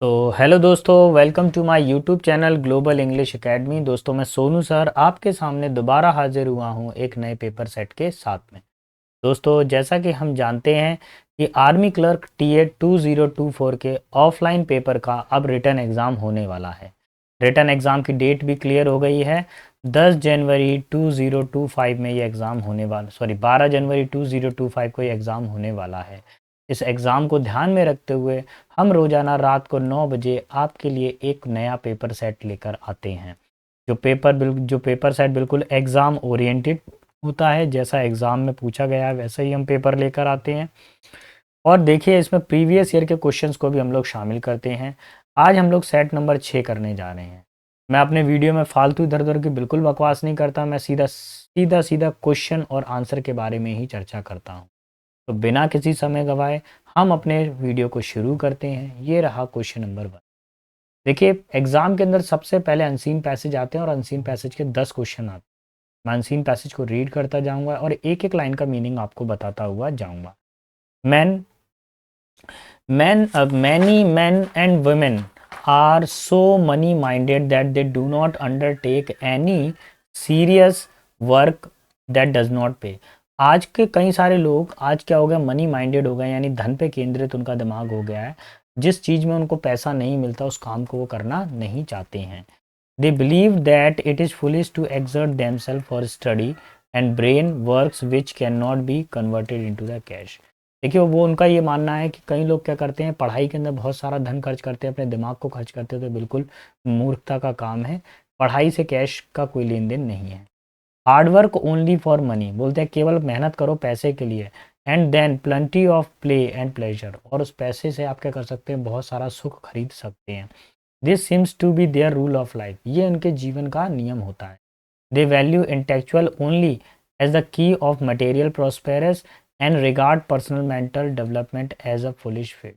तो हेलो दोस्तों, welcome to my YouTube channel global English academy. दोस्तों, मैं सोनू सर आपके सामने दोबारा हाजिर हुआ हूं एक नए पेपर सेट के साथ में। दोस्तों, जैसा कि हम जानते हैं कि आर्मी क्लर्क टीए 2024 के ऑफलाइन पेपर का अब रिटन एग्ज़ाम होने वाला है। रिटन एग्ज़ाम की डेट भी क्लियर हो गई है। 10 जनवरी 2025 में ये एग्ज़ाम होने वाला 12 जनवरी 2025 को ये एग्ज़ाम होने वाला है। इस एग्ज़ाम को ध्यान में रखते हुए हम रोज़ाना रात को 9 बजे आपके लिए एक नया पेपर सेट लेकर आते हैं। जो पेपर सेट बिल्कुल एग्ज़ाम ओरिएंटेड होता है। जैसा एग्ज़ाम में पूछा गया है वैसा ही हम पेपर लेकर आते हैं। और देखिए, इसमें प्रीवियस ईयर के क्वेश्चंस को भी हम लोग शामिल करते हैं। आज हम लोग सेट नंबर 6 करने जा रहे हैं। मैं अपने वीडियो में फालतू इधर उधर की बिल्कुल बकवास नहीं करता। मैं सीधा सीधा सीधा क्वेश्चन और आंसर के बारे में ही चर्चा करता हूँ। तो बिना किसी समय गवाए हम अपने वीडियो को शुरू करते हैं। ये रहा क्वेश्चन नंबर 1। देखिए, एग्जाम के अंदर सबसे पहले अनसीन पैसेज आते हैं और अनसीन पैसेज के 10 क्वेश्चन आते हैं। मैं अनसीन पैसेज को रीड करता जाऊंगा और एक एक लाइन का मीनिंग आपको बताता हुआ जाऊंगा। Man many men and women are so money minded that they do not undertake any serious work that does not pay। आज के कई सारे लोग आज क्या हो गया, मनी माइंडेड हो गए, यानी धन पे केंद्रित उनका दिमाग हो गया है। जिस चीज़ में उनको पैसा नहीं मिलता उस काम को वो करना नहीं चाहते हैं। They believe that it is foolish to exert themselves for study and brain works which can not be converted into the cash. देखिए, वो उनका ये मानना है कि कई लोग क्या करते हैं, पढ़ाई के अंदर बहुत सारा धन खर्च करते हैं, अपने दिमाग को खर्च करते हैं। तो बिल्कुल मूर्खता का काम है। पढ़ाई से कैश का कोई लेन देन नहीं है। Hard work only for money, बोलते हैं केवल मेहनत करो पैसे के लिए। And then plenty of play and pleasure, और उस पैसे से आप क्या कर सकते हैं, बहुत सारा सुख खरीद सकते हैं। This seems to be their rule of life, ये उनके जीवन का नियम होता है। They value intellectual only as the key of material prosperous and regard personal mental development as a foolish fate.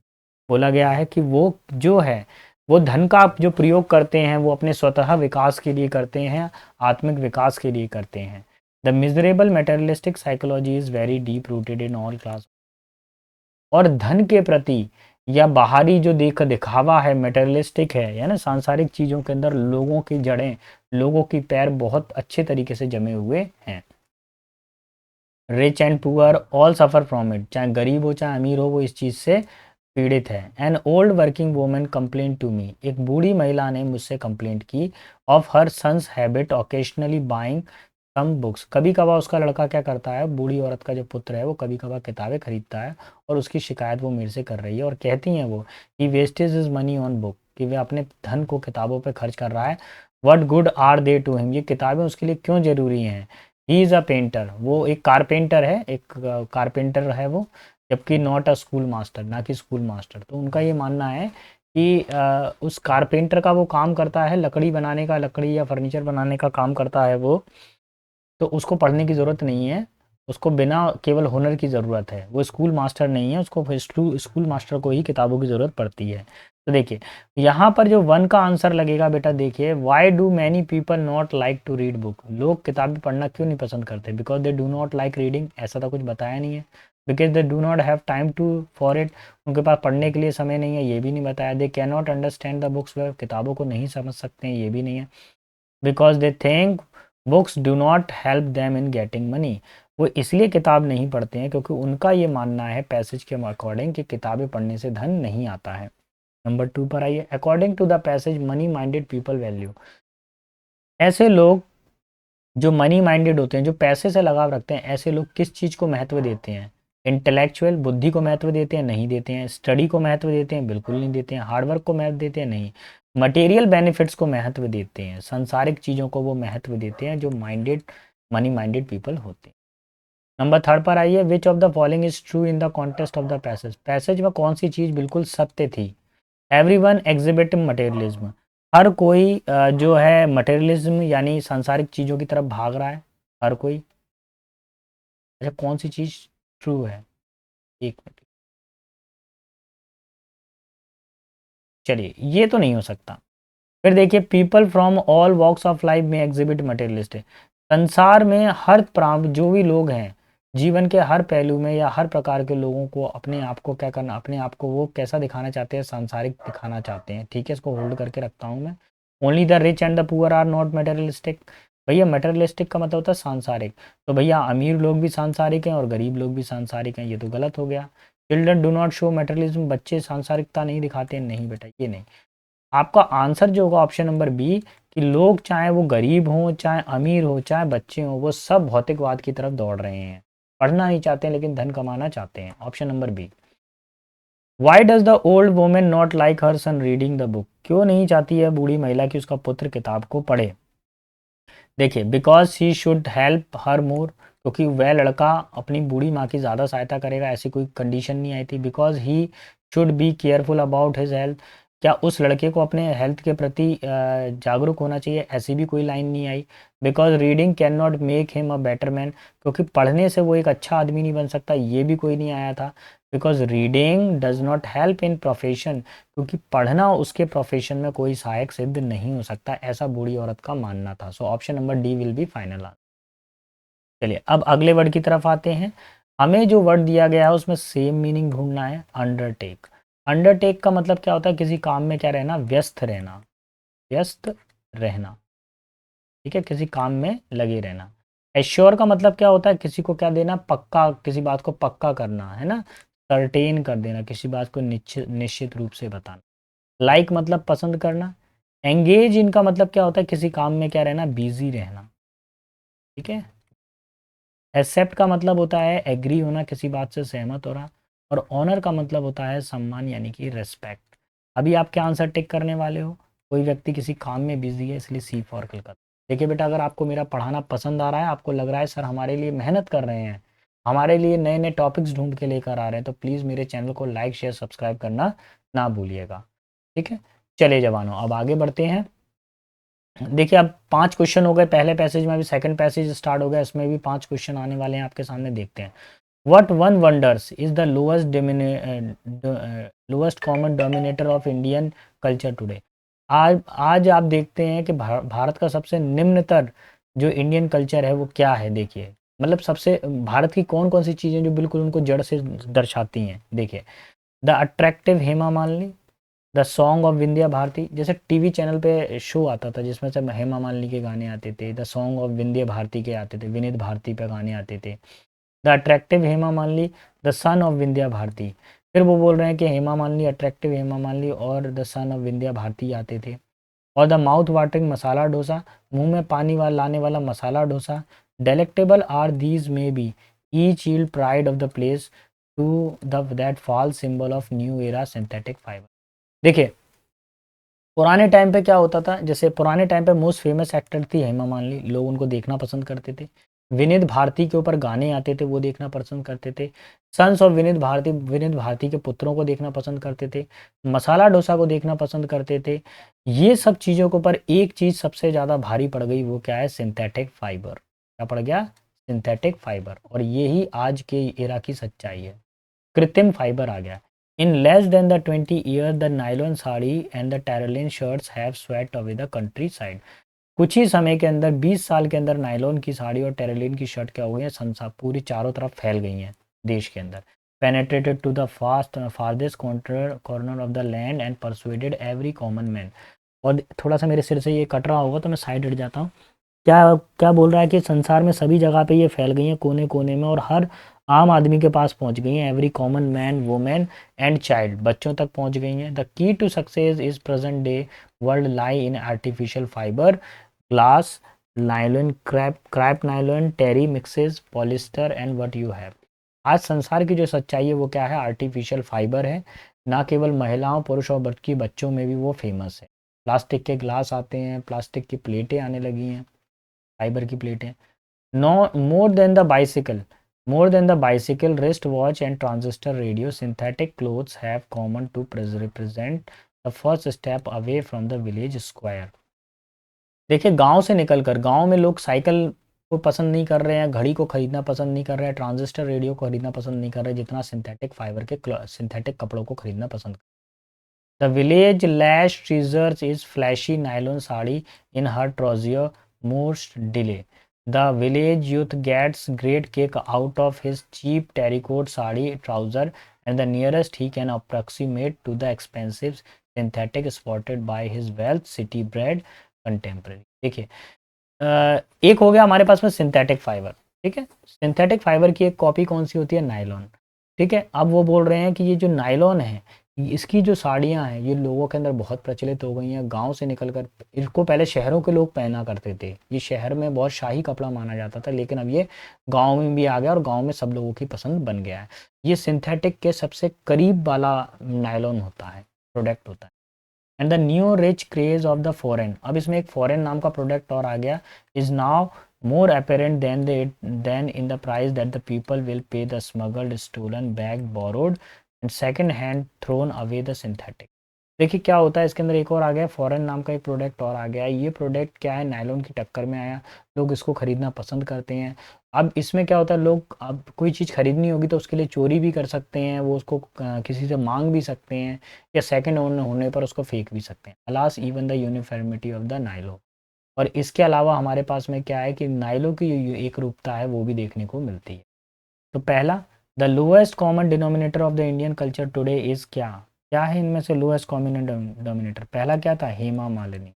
बोला गया है कि वो जो है वो धन का जो प्रयोग करते हैं वो अपने स्वतः विकास के लिए करते हैं, आत्मिक विकास के लिए करते हैं। The miserable materialistic psychology is very deep rooted in all class. और धन के प्रति या बाहरी जो दिखावा है, मेटेरियलिस्टिक है, या ना सांसारिक चीज़ों के अंदर लोगों की जड़ें, लोगों की पैर बहुत अच्छे तरीके से जमे हुए हैं। Rich and poor all suffer from it, चाहे गरीब हो चाहे अमीर हो वो इस चीज़ से पीड़ित है। An old working women complain to me, एक बूढ़ी महिला ने मुझसे कंप्लेंट की, of her sons habit occasionally buying some books. कभी कभार उसका लड़का क्या करता है, बूढ़ी औरत का जो पुत्र है वो कभी कभार किताबें खरीदता है और उसकी शिकायत वो मेरे से कर रही है। और कहती हैं वो कि wastage is money on book, कि वे अपने धन को किताबों पर खर्च कर रहा है। What good are they to him, ये किताबें उसके लिए क्यों ज़रूरी हैं। ही इज़ अ पेंटर, वो एक कारपेंटर है, एक कारपेंटर है वो, जबकि नॉट अ स्कूल मास्टर, ना कि स्कूल मास्टर। तो उनका ये मानना है कि उस कारपेंटर का वो काम करता है, लकड़ी बनाने का, लकड़ी या फर्नीचर बनाने का काम करता है वो, तो उसको पढ़ने की ज़रूरत नहीं है। उसको बिना केवल हुनर की ज़रूरत है। वो स्कूल मास्टर नहीं है, उसको स्कूल मास्टर को ही किताबों की ज़रूरत पड़ती है। तो देखिए, यहाँ पर जो 1 का आंसर लगेगा बेटा, देखिए, why do many people not like to read book, लोग किताबें पढ़ना क्यों नहीं पसंद करते। Because they do not like reading, ऐसा तो कुछ बताया नहीं है। Because they do not have time to for it, उनके पास पढ़ने के लिए समय नहीं है, ये भी नहीं बताया। They can not understand the books, वे किताबों को नहीं समझ सकते हैं, ये भी नहीं है। Because they think books do not help them in getting money, वो इसलिए किताब नहीं पढ़ते हैं क्योंकि उनका ये मानना है पैसेज के अकॉर्डिंग कि किताबें पढ़ने से धन नहीं आता है। नंबर 2 पर आइए। According to the passage money minded people value, ऐसे लोग जो मनी माइंडेड होते हैं, जो पैसे से लगाव रखते हैं, ऐसे लोग किस चीज़ को महत्व देते हैं। इंटेलेक्चुअल बुद्धि को महत्व देते हैं, नहीं देते हैं। स्टडी को महत्व देते हैं, बिल्कुल नहीं देते हैं। हार्डवर्क को महत्व देते हैं, नहीं। मटेरियल बेनिफिट्स को महत्व देते हैं, सांसारिक चीज़ों को वो महत्व देते हैं, जो मनी माइंडेड पीपल होते हैं। नंबर 3 पर आइए। Which of the following is true in the contest of the passage, passage में कौन सी चीज़ बिल्कुल सत्य थी। एवरीवन एग्जिबिट मटेरियलिज्म, हर कोई जो है मटेरियलिज्म यानी सांसारिक चीज़ों की तरफ भाग रहा है, हर कोई। अच्छा, कौन सी चीज़ ट्रू है, एक मिनट, चलिए, ये तो नहीं हो सकता। फिर देखिए, people from all walks of life में एग्जिबिट मटेरियलिस्ट है, संसार में हर प्रांत जो भी लोग हैं, जीवन के हर पहलू में या हर प्रकार के लोगों को अपने आप को क्या करना, अपने आप को वो कैसा दिखाना चाहते हैं, सांसारिक दिखाना चाहते हैं। ठीक है, इसको होल्ड करके रखता हूँ मैं। Only the rich and the poor are not materialistic. भैया मटेरियलिस्टिक का मतलब होता है सांसारिक, तो भैया अमीर लोग भी सांसारिक हैं और गरीब लोग भी सांसारिक हैं, ये तो गलत हो गया। Children do not show materialism, बच्चे सांसारिकता नहीं दिखाते हैं, नहीं बेटा ये नहीं। आपका आंसर जो होगा ऑप्शन नंबर बी, कि लोग चाहे वो गरीब हों, चाहे अमीर हो, चाहे बच्चे हों, वो सब भौतिकवाद की तरफ दौड़ रहे हैं, पढ़ना नहीं चाहते हैं लेकिन धन कमाना चाहते हैं। Option number B. Why does the old women not like her son reading the book, क्यों नहीं चाहती है बूढ़ी महिला कि उसका पुत्र किताब को पढ़े? देखिए, because he should help her more, क्योंकि वह लड़का अपनी बूढ़ी माँ की ज़्यादा सहायता करेगा, ऐसी कोई कंडीशन नहीं आई थी। Because he should be careful about his health, क्या उस लड़के को अपने हेल्थ के प्रति जागरूक होना चाहिए, ऐसी भी कोई लाइन नहीं आई। Because reading can not make him a better man, क्योंकि पढ़ने से वो एक अच्छा आदमी नहीं बन सकता, ये भी कोई नहीं आया था। Because reading does not help in profession, क्योंकि पढ़ना उसके प्रोफेशन में कोई सहायक सिद्ध नहीं हो सकता, ऐसा बूढ़ी औरत का मानना था। सो option number D will be final answer. चलिए अब अगले वर्ड की तरफ आते हैं। हमें जो वर्ड दिया गया है उसमें सेम मीनिंग ढूंढना है, अंडरटेक। अंडरटेक का मतलब क्या होता है? किसी काम में क्या रहना, व्यस्त रहना, व्यस्त रहना। ठीक है, किसी काम में लगे रहना। एश्योर का मतलब क्या होता है? किसी को क्या देना, पक्का, किसी बात को पक्का करना, है ना, सर्टेन कर देना, किसी बात को निश्चित निश्चित रूप से बताना। लाइक मतलब पसंद करना। एंगेज इनका मतलब क्या होता है? किसी काम में क्या रहना, बिजी रहना। ठीक है। एक्सेप्ट का मतलब होता है एग्री होना, किसी बात से सहमत होना। और ऑनर का मतलब होता है सम्मान, यानी कि रेस्पेक्ट। अभी आप क्या आंसर टिक करने वाले हो? कोई व्यक्ति किसी काम में बिजी है इसलिए सी फॉर कलकत्ता। देखिए बेटा, अगर आपको मेरा पढ़ाना पसंद आ रहा है, आपको लग रहा है सर हमारे लिए मेहनत कर रहे हैं, हमारे लिए नए नए टॉपिक्स ढूंढ के लेकर आ रहे हैं, तो प्लीज़ मेरे चैनल को लाइक शेयर सब्सक्राइब करना ना भूलिएगा। ठीक है, चले जवानों अब आगे बढ़ते हैं। देखिए अब 5 क्वेश्चन हो गए, पहले पैसेज में, अभी सेकंड पैसेज स्टार्ट हो गया, इसमें भी 5 क्वेश्चन आने वाले हैं आपके सामने, देखते हैं। What one wonders is the lowest common dominator of Indian culture today. आज आज आप देखते हैं कि भारत का सबसे निम्नतर जो इंडियन कल्चर है वो क्या है। देखिए मतलब सबसे भारत की कौन कौन सी चीज़ें जो बिल्कुल उनको जड़ से दर्शाती हैं। देखिए, the attractive Hema Malini, the song of Vindhya Bharati, जैसे टीवी चैनल पे शो आता था जिसमें से हेमा मालिनी के गाने आते थे, the song of Vindhya Bharati के आते थे, विनीत भारती पे गाने आते थे। The attractive Hema Malini, the son of Vindhya Bharati. फिर वो बोल रहे हैं कि हेमा मालिनी, अट्रैक्टिव हेमा मालिनी और the son of Vindhya Bharati आते थे। और the mouth watering masala dosa, मुंह में पानी वाला लाने वाला masala dosa. Delectable are these may be, each yield pride of the place to the that false symbol of new era synthetic fibre. देखिए पुराने टाइम पे क्या होता था, जैसे पुराने टाइम पे मोस्ट फेमस एक्टर थी हेमा मालिनी, लोग उनको देखना पसंद करते थे। विनीत भारती के ऊपर गाने आते थे, वो देखना पसंद करते थे। सन्स ऑफ विनीत भारती के पुत्रों को देखना पसंद करते थे। मसाला डोसा को देखना पसंद करते थे। ये सब चीज़ों के ऊपर एक चीज़ सबसे ज़्यादा भारी पड़ गई, वो क्या है? Synthetic fibre. क्या पड़ गया? Synthetic fibre. और यही आज के एरा की सच्चाई है, कृत्रिम फाइबर आ गया। In less than the 20 year the nylon sari and the terylene shirts have swept away the countryside. कुछ ही समय के अंदर, 20 साल के अंदर, नाइलॉन की साड़ी और टेरलिन की शर्ट क्या हो गई है? संसार पूरी चारों तरफ फैल गई हैं देश के अंदर। Penetrated to the farthest corner of the land and persuaded every common man. और थोड़ा सा मेरे सिर से ये कट रहा होगा तो मैं साइड हट जाता हूँ। क्या क्या बोल रहा है कि संसार में सभी जगह पे ये फैल गई हैं, कोने कोने में, और हर आम आदमी के पास पहुंच गई हैं। Every common man, women and child, बच्चों तक पहुंच गई हैं। The key to success is present day world lie in artificial fibre, glass, nylon, crepe nylon, terry mixes, polyester and what you have. आज संसार की जो सच्चाई है वो क्या है? आर्टिफिशियल फाइबर है। ना केवल महिलाओं, पुरुष और बल्कि बच्चों में भी वो फेमस है। प्लास्टिक के ग्लास आते हैं, प्लास्टिक की प्लेटें आने लगी हैं, फाइबर की प्लेटें। No more than the bicycle, more than the bicycle, wrist watch and transistor radio, synthetic clothes have common to represent the first step away from the village square. देखिए गांव से निकलकर, गांव में लोग साइकिल को पसंद नहीं कर रहे हैं, घड़ी को खरीदना पसंद नहीं कर रहे हैं, ट्रांजिस्टर रेडियो को खरीदना पसंद नहीं कर रहे, जितना सिंथेटिक फाइबर के सिंथेटिक कपड़ों को खरीदना पसंद कर। The village lass treasures is flashy nylon sari in her trousseau most dearly. The village youth gets great kick out of his cheap terricot sari trouser and the nearest he can approximate to the expensive synthetic sported by his wealth city bred contemporary. देखिए एक हो गया हमारे पास में synthetic fibre, ठीक है। Synthetic fibre की एक कॉपी कौन सी होती है, नायलॉन, ठीक है। अब वो बोल रहे हैं कि ये जो नायलॉन है इसकी जो साड़ियाँ हैं ये लोगों के अंदर बहुत प्रचलित हो गई हैं, गांव से निकलकर इसको पहले शहरों के लोग पहना करते थे, ये शहर में बहुत शाही कपड़ा माना जाता था, लेकिन अब ये गांव में भी आ गया और गांव में सब लोगों की पसंद बन गया है। ये सिंथेटिक के सबसे करीब वाला नायलॉन होता है, प्रोडक्ट होता है। And the new rich craze of the foreign, अब इसमें एक फॉरेन नाम का प्रोडक्ट और आ गया, is now more apparent than in the price that the people will pay the smuggled, stolen, bagged, borrowed and second hand thrown away the synthetic। देखिए क्या होता है इसके अंदर, एक और आ गया फॉरेन नाम का एक प्रोडक्ट और आ गया। ये प्रोडक्ट क्या है, नायलॉन की टक्कर में आया, लोग इसको खरीदना पसंद करते हैं। अब इसमें क्या होता है, लोग अब कोई चीज़ खरीदनी होगी तो उसके लिए चोरी भी कर सकते हैं, वो उसको किसी से मांग भी सकते हैं या सेकंड ओन होने पर उसको फेंक भी सकते हैं। Alas even the uniformity of the nylon. और इसके अलावा हमारे पास में क्या है कि नाइलो की जो एक रूपता है वो भी देखने को मिलती है। तो पहला, the lowest common denominator of the Indian culture today is क्या, क्या है इनमें से लोएस्ट कॉमन डिनोमिनेटर, पहला क्या था, हेमा मालिनी।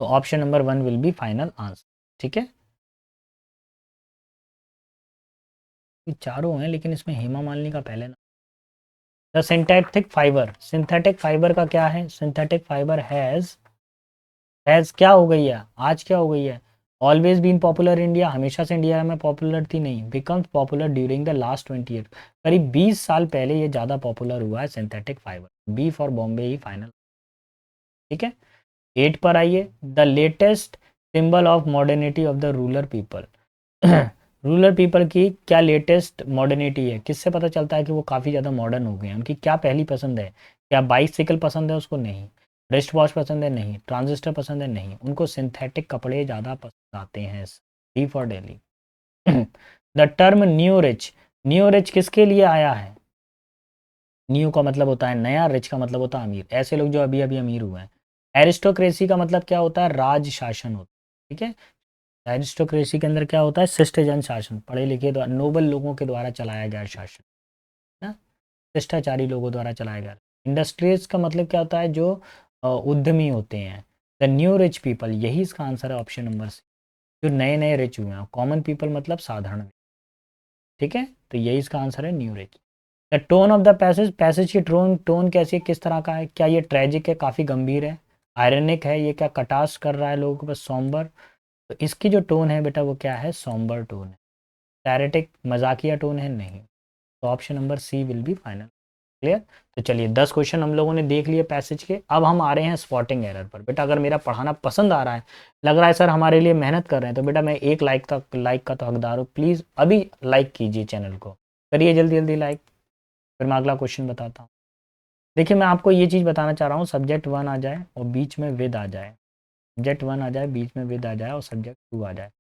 तो option number 1 will be final answer, ठीक है। ये चारों हैं लेकिन इसमें हेमा मालिनी का पहले ना। The synthetic fibre, synthetic fibre का क्या है, सिंथेटिक फाइबर हैज़ क्या हो गई है, आज क्या हो गई है, ऑलवेज बीन पॉपुलर इंडिया, हमेशा से इंडिया में पॉपुलर थी नहीं, becomes popular during the last 20 year, करीब 20 साल पहले ये ज़्यादा पॉपुलर हुआ है synthetic fibre. B for Bombay ही फाइनल, ठीक है। 8 पर आइए, the latest symbol of modernity of the rural people. Rural people की क्या लेटेस्ट मॉडर्निटी है, किससे पता चलता है कि वो काफ़ी ज़्यादा मॉडर्न हो गए हैं, उनकी क्या पहली पसंद है, क्या बाइसिकल पसंद है उसको, नहीं, रिस्ट वॉच पसंद है, नहीं, ट्रांजिस्टर पसंद है, नहीं, उनको सिंथेटिक कपड़े ज़्यादा पसंद आते हैं। D for daily. The term new rich, new rich किसके लिए आया है, न्यू का मतलब होता है नया, रिच का मतलब होता है अमीर, ऐसे लोग जो अभी अभी अमीर हुए हैं। एरिस्टोक्रेसी का मतलब क्या होता है, राज शासन होता है, ठीक है। एरिस्टोक्रेसी के अंदर क्या होता है, शिष्ट जन शासन, पढ़े लिखे द्वारा, नोबल लोगों के द्वारा चलाया गया शासन, ना, शिष्टाचारी लोगों द्वारा चलाया गया। इंडस्ट्रीज का मतलब क्या होता है, जो उद्यमी होते हैं। द न्यू रिच पीपल, यही इसका आंसर है ऑप्शन नंबर सी, जो नए नए रिच हुए हैं। कॉमन पीपल मतलब साधारण, ठीक है, तो यही इसका आंसर है new rich. The tone of the passage, passage की टोन टोन कैसी है, किस तरह का है, क्या ये ट्रेजिक है, काफ़ी गंभीर है, आयरनिक है, ये क्या कटाश कर रहा है लोगों को, बस सॉम्बर। तो इसकी जो टोन है बेटा वो क्या है, सॉम्बर टोन है। सैरेटिक मजाकिया टोन है, नहीं। तो option number C will be final. Clear. तो चलिए 10 क्वेश्चन हम लोगों ने देख लिए पैसेज के। अब हम आ रहे हैं स्पॉटिंग एरर पर। बेटा अगर मेरा पढ़ाना पसंद आ रहा है, लग रहा है सर हमारे लिए मेहनत कर रहे हैं, तो बेटा मैं एक लाइक का तो हकदार हूँ, प्लीज़ अभी लाइक कीजिए, चैनल को करिए जल्दी जल्दी लाइक। फिर मैं अगला क्वेश्चन बताता हूँ। देखिए मैं आपको ये चीज़ बताना चाह रहा हूँ, सब्जेक्ट 1 आ जाए और बीच में विद आ जाए, सब्जेक्ट 1 आ जाए, बीच में विद आ जाए और सब्जेक्ट 2 आ जाए।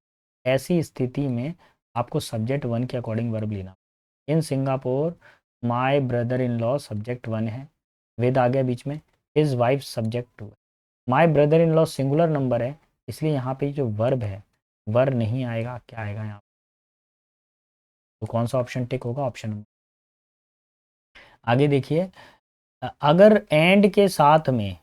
ऐसी स्थिति में आपको सब्जेक्ट 1 के अकॉर्डिंग वर्ब लेना। In Singapore my brother in law subject 1 है, विद आ गया बीच में, हिज वाइफ सब्जेक्ट 2 है। My brother in law singular number है, इसलिए यहाँ पे जो वर्ब है वर्ब नहीं आएगा, क्या आएगा यहाँ, तो कौन सा ऑप्शन टिक होगा, ऑप्शन नंबर। आगे देखिए, अगर एंड के साथ में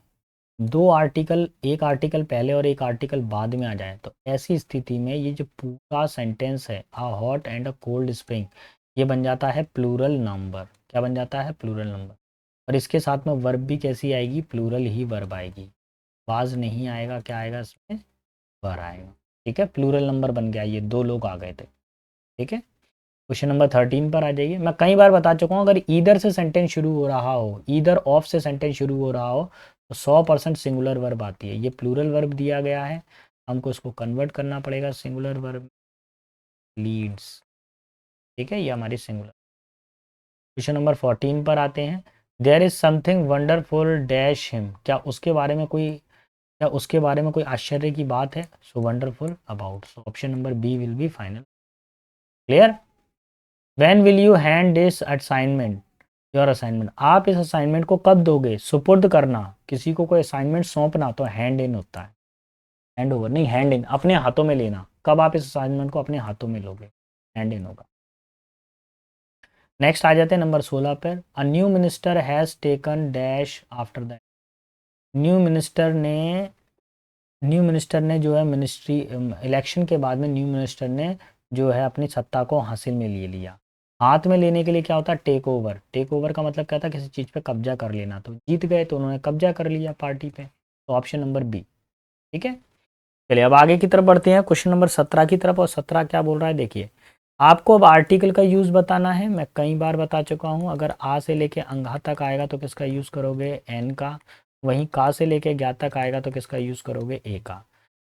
दो आर्टिकल, एक आर्टिकल पहले और एक आर्टिकल बाद में आ जाए, तो ऐसी स्थिति में ये जो पूरा सेंटेंस है, a hot and a cold spring, ये बन जाता है प्लूरल नंबर। क्या बन जाता है, प्लूरल नंबर। और इसके साथ में वर्ब भी कैसी आएगी, प्लूरल ही वर्ब आएगी, वाज नहीं आएगा, क्या आएगा इसमें, वर आएगा, ठीक है। प्लूरल नंबर बन गया, ये दो लोग आ गए थे, ठीक है। क्वेश्चन नंबर 13 पर आ जाइए। मैं कई बार बता चुका हूँ, अगर ईदर से सेंटेंस शुरू हो रहा हो, ईदर ऑफ से सेंटेंस शुरू हो रहा हो, तो 100% सिंगुलर वर्ब आती है। ये प्लूरल वर्ब दिया गया है, हमको इसको कन्वर्ट करना पड़ेगा सिंगुलर वर्ब, लीड्स, ठीक है, ये हमारी सिंगुलर। क्वेश्चन नंबर 14 पर आते हैं। There is something wonderful dash him, क्या उसके बारे में कोई आश्चर्य की बात है, so wonderful about, so option number B will be final. Clear. When will you hand this assignment, your assignment, आप इस असाइनमेंट को कब दोगे, सुपुर्द करना, किसी को कोई असाइनमेंट सौंपना तो हैंड इन होता है, हैंड ओवर नहीं, हैंड इन, अपने हाथों में लेना, कब आप इस असाइनमेंट को अपने हाथों में लोगे, हैंड इन होगा। नेक्स्ट आ जाते हैं नंबर 16 पर। A new minister has taken dash after that. New minister ने जो है मिनिस्ट्री इलेक्शन के बाद में न्यू मिनिस्टर ने जो है अपनी सत्ता को हासिल में ले लिया। हाथ में लेने के लिए क्या होता है, टेक ओवर। टेक ओवर का मतलब क्या था, किसी चीज़ पे कब्जा कर लेना। तो जीत गए तो उन्होंने कब्जा कर लिया पार्टी पे, तो ऑप्शन नंबर बी। ठीक है, चलिए अब आगे की तरफ बढ़ते हैं, क्वेश्चन नंबर 17 की तरफ। और 17 क्या बोल रहा है, देखिए आपको अब आर्टिकल का यूज़ बताना है। मैं कई बार बता चुका हूँ, अगर आ से लेके अंगा तक आएगा तो किसका यूज़ करोगे, एन का। वहीं का से लेके ज्ञा तक आएगा तो किसका यूज़ करोगे, ए का।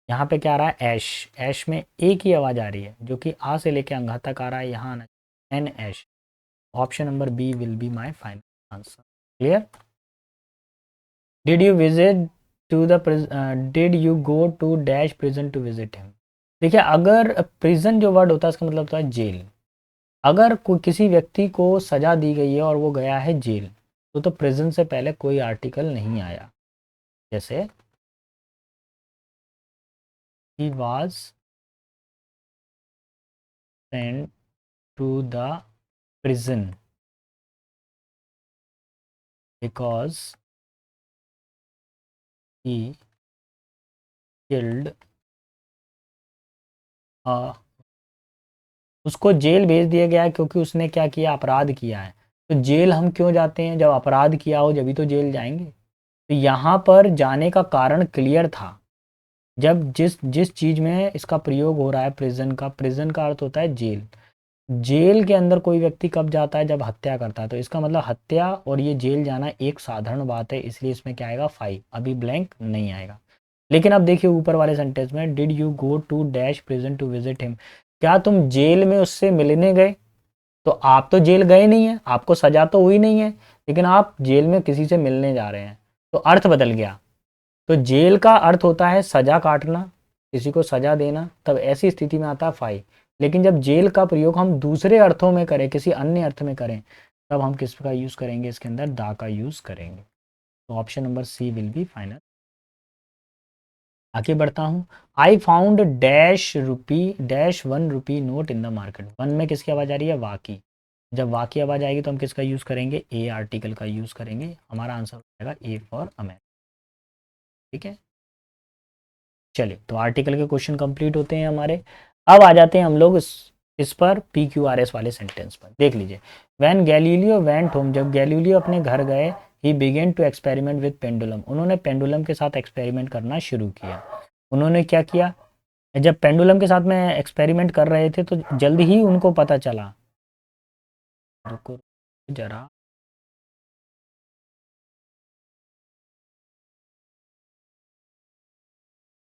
यहाँ पे क्या आ रहा है, ऐश। ऐश में ए की आवाज़ आ रही है, जो कि आ से लेके अंगा तक आ रहा है, यहाँ आना एन ऐश। Option number B will be my final answer. Clear. Did you visit to the did you go to dash prison to visit him. देखिए अगर प्रिजन जो वर्ड होता है इसका मतलब होता है जेल। अगर कोई किसी व्यक्ति को सजा दी गई है और वो गया है जेल, तो प्रिजन से पहले कोई आर्टिकल नहीं आया। जैसे he was sent to the prison because he killed उसको जेल भेज दिया गया है क्योंकि उसने क्या किया, अपराध किया है। तो जेल हम क्यों जाते हैं, जब अपराध किया हो जब भी तो जेल जाएंगे। तो यहाँ पर जाने का कारण क्लियर था। जब जिस जिस चीज़ में इसका प्रयोग हो रहा है, प्रिजन का अर्थ होता है जेल। जेल के अंदर कोई व्यक्ति कब जाता है, जब हत्या करता है। तो इसका मतलब हत्या और ये जेल जाना एक साधारण बात है, इसलिए इसमें क्या आएगा, 5। अभी ब्लैंक नहीं आएगा। लेकिन अब देखिए ऊपर वाले सेंटेंस में, did you go to dash prison to visit him. क्या तुम जेल में उससे मिलने गए। तो आप तो जेल गए नहीं है, आपको सजा तो हुई नहीं है, लेकिन आप जेल में किसी से मिलने जा रहे हैं, तो अर्थ बदल गया। तो जेल का अर्थ होता है सजा काटना, किसी को सजा देना, तब ऐसी स्थिति में आता है 5। लेकिन जब जेल का प्रयोग हम दूसरे अर्थों में करें, किसी अन्य अर्थ में करें, तब हम किसका यूज़ करेंगे, इसके अंदर दा का यूज़ करेंगे। तो option number C will be final. आगे बढ़ता हूँ। I found dash 1 rupee note in the market. One में किसकी आवाज़ आ रही है, वाकी। जब वाकी आवाज़ आएगी तो हम किसका यूज़ करेंगे, ए आर्टिकल का यूज़ करेंगे। हमारा आंसर हो जाएगा ए फॉर अमेरिका। ठीक है, चलिए तो आर्टिकल के क्वेश्चन कंप्लीट होते हैं हमारे। अब आ जाते हैं हम लोग इस पर PQRS वाले सेंटेंस पर। देख लीजिए, वैन गैलीलियो वेंट होम। जब गैलीलियो अपने घर गए, he began to experiment with pendulum. उन्होंने पेंडुलम के साथ एक्सपेरिमेंट करना शुरू किया। उन्होंने क्या किया, जब पेंडुलम के साथ में एक्सपेरिमेंट कर रहे थे तो जल्द ही उनको पता चला। रुको जरा,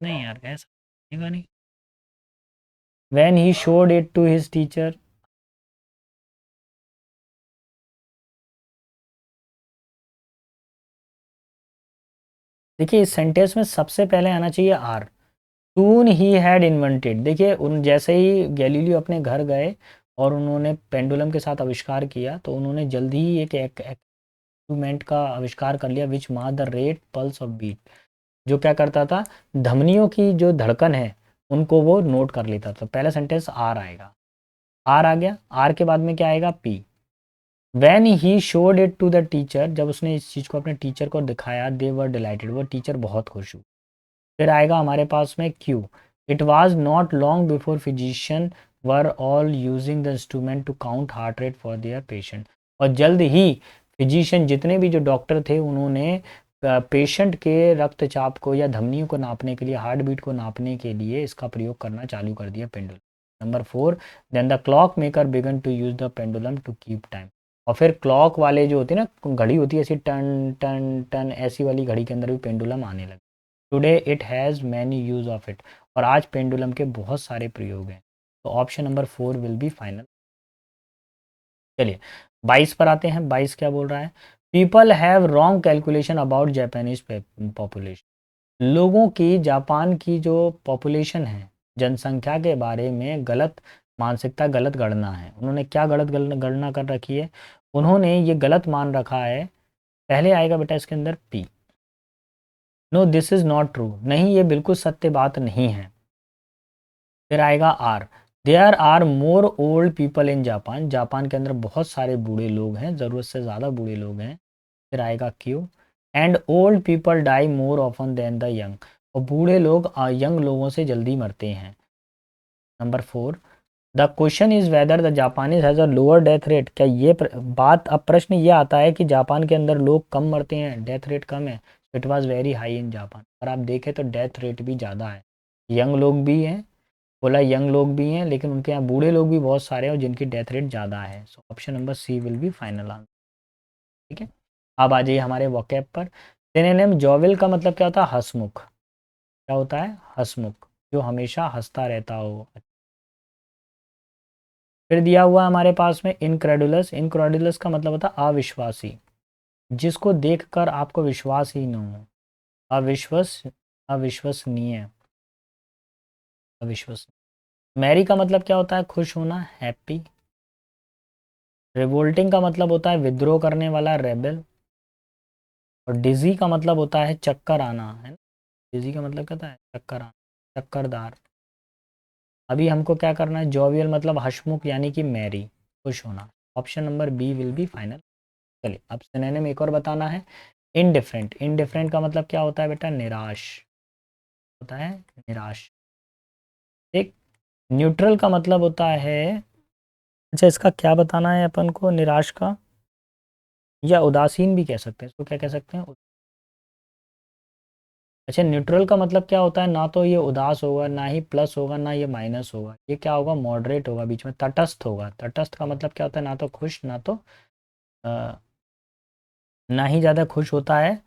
नहीं यार ऐसा नहीं। When he showed it to his teacher. देखिए इस सेंटेंस में सबसे पहले आना चाहिए R. Soon he had invented. देखिए उन जैसे ही गैलीलियो अपने घर गए और उन्होंने पेंडुलम के साथ आविष्कार किया, तो उन्होंने जल्दी ही एक इंस्ट्रूमेंट का आविष्कार कर लिया, which mar the rate pulse of beat. जो क्या करता था, धमनियों की जो धड़कन है उनको वो नोट कर लेता था। तो पहला सेंटेंस आर आएगा। आर आ गया, आर के बाद में क्या आएगा, P. When he showed it to the teacher. जब उसने इस चीज़ को अपने टीचर को दिखाया, दे वर डिलाइटेड। वो टीचर बहुत खुश हुई। फिर आएगा हमारे पास में Q. It was not long before physician were all using the instrument to count heart rate for their patient. और जल्द ही फिजिशियन, जितने भी जो डॉक्टर थे, उन्होंने पेशेंट के रक्तचाप को या धमनियों को नापने के लिए, हार्ट बीट को नापने के लिए इसका प्रयोग करना चालू कर दिया, pendulum. Number 4, then the clock maker began to use the pendulum to keep time. और फिर क्लॉक वाले जो होते हैं ना, घड़ी होती है ऐसी टन टन टन, ऐसी वाली घड़ी के अंदर भी पेंडुलम आने लगे। Today it has many use of it. और आज पेंडुलम के बहुत सारे प्रयोग हैं। तो option number 4 will be final. चलिए 22 पर आते हैं। 22 क्या बोल रहा है, people have wrong calculation about Japanese population. लोगों की जापान की जो पॉपुलेशन है, जनसंख्या के बारे में गलत मानसिकता, गलत गणना है। उन्होंने क्या गलत गणना कर रखी है, उन्होंने ये गलत मान रखा है। पहले आएगा बेटा इसके अंदर P. No this is not true. नहीं, ये बिल्कुल सत्य बात नहीं है। फिर आएगा R, there are more old people in Japan, Japan के अंदर बहुत सारे बूढ़े लोग हैं, ज़रूरत से ज़्यादा बूढ़े लोग हैं। फिर आएगा Q, and old people die more often than the young, और बूढ़े लोग यंग लोगों से जल्दी मरते हैं। Number 4, the question is whether the Japanese has a lower death rate, क्या ये बात, अब प्रश्न ये आता है कि जापान के अंदर लोग कम मरते हैं, डेथ रेट कम है। It was very high in Japan, और आप देखें तो डेथ रेट भी ज़्यादा है, यंग लोग भी हैं, बोला यंग लोग भी हैं, लेकिन उनके यहाँ बूढ़े लोग भी बहुत सारे हैं और जिनकी डेथ रेट ज़्यादा है। So option number C will be final answer. ठीक है, अब आ जाइए हमारे वोकैब पर। सिनोनिम जॉविल का मतलब क्या होता है? हंसमुख। क्या होता है? हंसमुख, जो हमेशा हंसता रहता हो। फिर दिया हुआ हमारे पास में इनक्रेडुलस, इनक्रेडुलस का मतलब होता है अविश्वासी, जिसको देखकर आपको विश्वास ही न हो। अविश्वस, अविश्वसनीय, अविश्वस। मैरी का मतलब क्या होता है? खुश होना, हैप्पी। रिवोल्टिंग का मतलब होता है विद्रोह करने वाला, रेबल। और डिजी का मतलब होता है चक्कर आना, है ना? डिजी का मतलब क्या होता है? चक्कर आना, चक्करदार। अभी हमको क्या करना है? जॉवियल मतलब हंसमुख यानी कि मैरी, खुश होना। Option number B will be final. चलिए, अब सिनोनिम एक और बताना है। इनडिफरेंट, इनडिफरेंट का मतलब क्या होता है बेटा? निराश, होता है निराश। एक न्यूट्रल का मतलब होता है, अच्छा इसका क्या बताना है अपन को? निराश का, या उदासीन भी कह सकते हैं इसको, क्या कह सकते हैं? अच्छा, न्यूट्रल का मतलब क्या होता है? ना तो ये उदास होगा, ना ही प्लस होगा, ना ये माइनस होगा, ये क्या होगा? मॉडरेट होगा, बीच में तटस्थ होगा। तटस्थ का मतलब क्या होता है? ना तो खुश, ना तो ना ही ज़्यादा खुश होता है।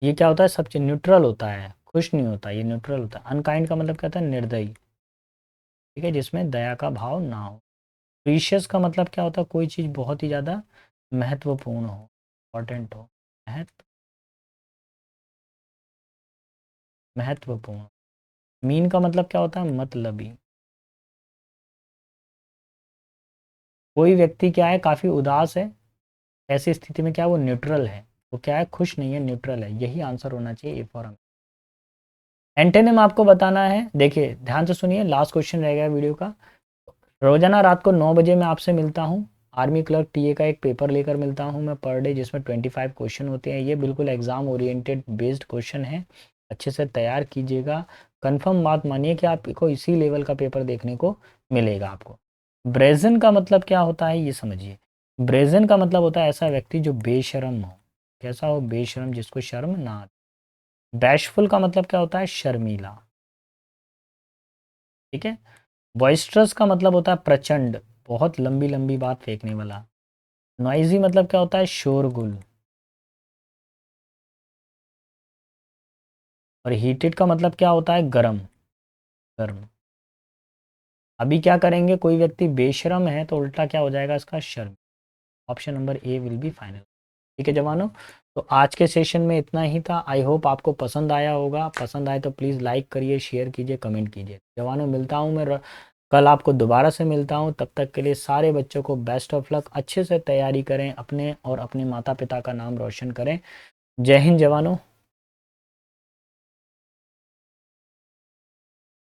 ये क्या होता है? सब चीज़ न्यूट्रल होता है, खुश नहीं होता, ये न्यूट्रल होता है। अनकाइंड का मतलब क्या होता है? निर्दयी, ठीक है, जिसमें दया का भाव ना हो। प्रीशियस का मतलब क्या होता है? कोई चीज़ बहुत ही ज़्यादा महत्वपूर्ण हो, इम्पॉर्टेंट हो। महत्व, महत्वपूर्ण। मीन का मतलब क्या होता है? मतलबी। कोई व्यक्ति क्या है? काफ़ी उदास है, ऐसी स्थिति में क्या वो न्यूट्रल है, वो क्या है? खुश नहीं है, न्यूट्रल है। यही आंसर होना चाहिए ए फॉर। एंटेनिम आपको बताना है, देखिए ध्यान से सुनिए, लास्ट क्वेश्चन रहेगा वीडियो का। रोजाना रात को 9 बजे मैं आपसे मिलता हूँ, आर्मी क्लर्क टीए का एक पेपर लेकर मिलता हूँ मैं पर डे, जिसमें 25 क्वेश्चन होते हैं। ये बिल्कुल एग्जाम ओरिएंटेड बेस्ड क्वेश्चन है, अच्छे से तैयार कीजिएगा। कंफर्म बात मानिए कि आपको इसी लेवल का पेपर देखने को मिलेगा आपको। ब्रेजन का मतलब क्या होता है ये समझिए। ब्रेजन का मतलब होता है ऐसा व्यक्ति जो बेशर्म हो। कैसा हो? बेशर्म, जिसको शर्म ना आए। बैशफुल का मतलब क्या होता है? शर्मीला, ठीक है। बॉइस्ट्रस का मतलब होता है प्रचंड, बहुत लंबी लंबी बात फेंकने वाला। नॉइजी मतलब क्या होता है? शोरगुल। और हीटेड का मतलब क्या होता है? गरम, गर्म। अभी क्या करेंगे? कोई व्यक्ति बेशर्म है तो उल्टा क्या हो जाएगा इसका? शर्म। Option number A will be final. ठीक है जवानों, तो आज के सेशन में इतना ही था। आई होप आपको पसंद आया होगा। पसंद आए तो प्लीज़ लाइक करिए, शेयर कीजिए, कमेंट कीजिए। जवानों, मिलता हूँ मैं कल आपको दोबारा से मिलता हूँ। तब तक के लिए सारे बच्चों को बेस्ट ऑफ लक। अच्छे से तैयारी करें, अपने और अपने माता पिता का नाम रोशन करें। जय हिंद जवानों।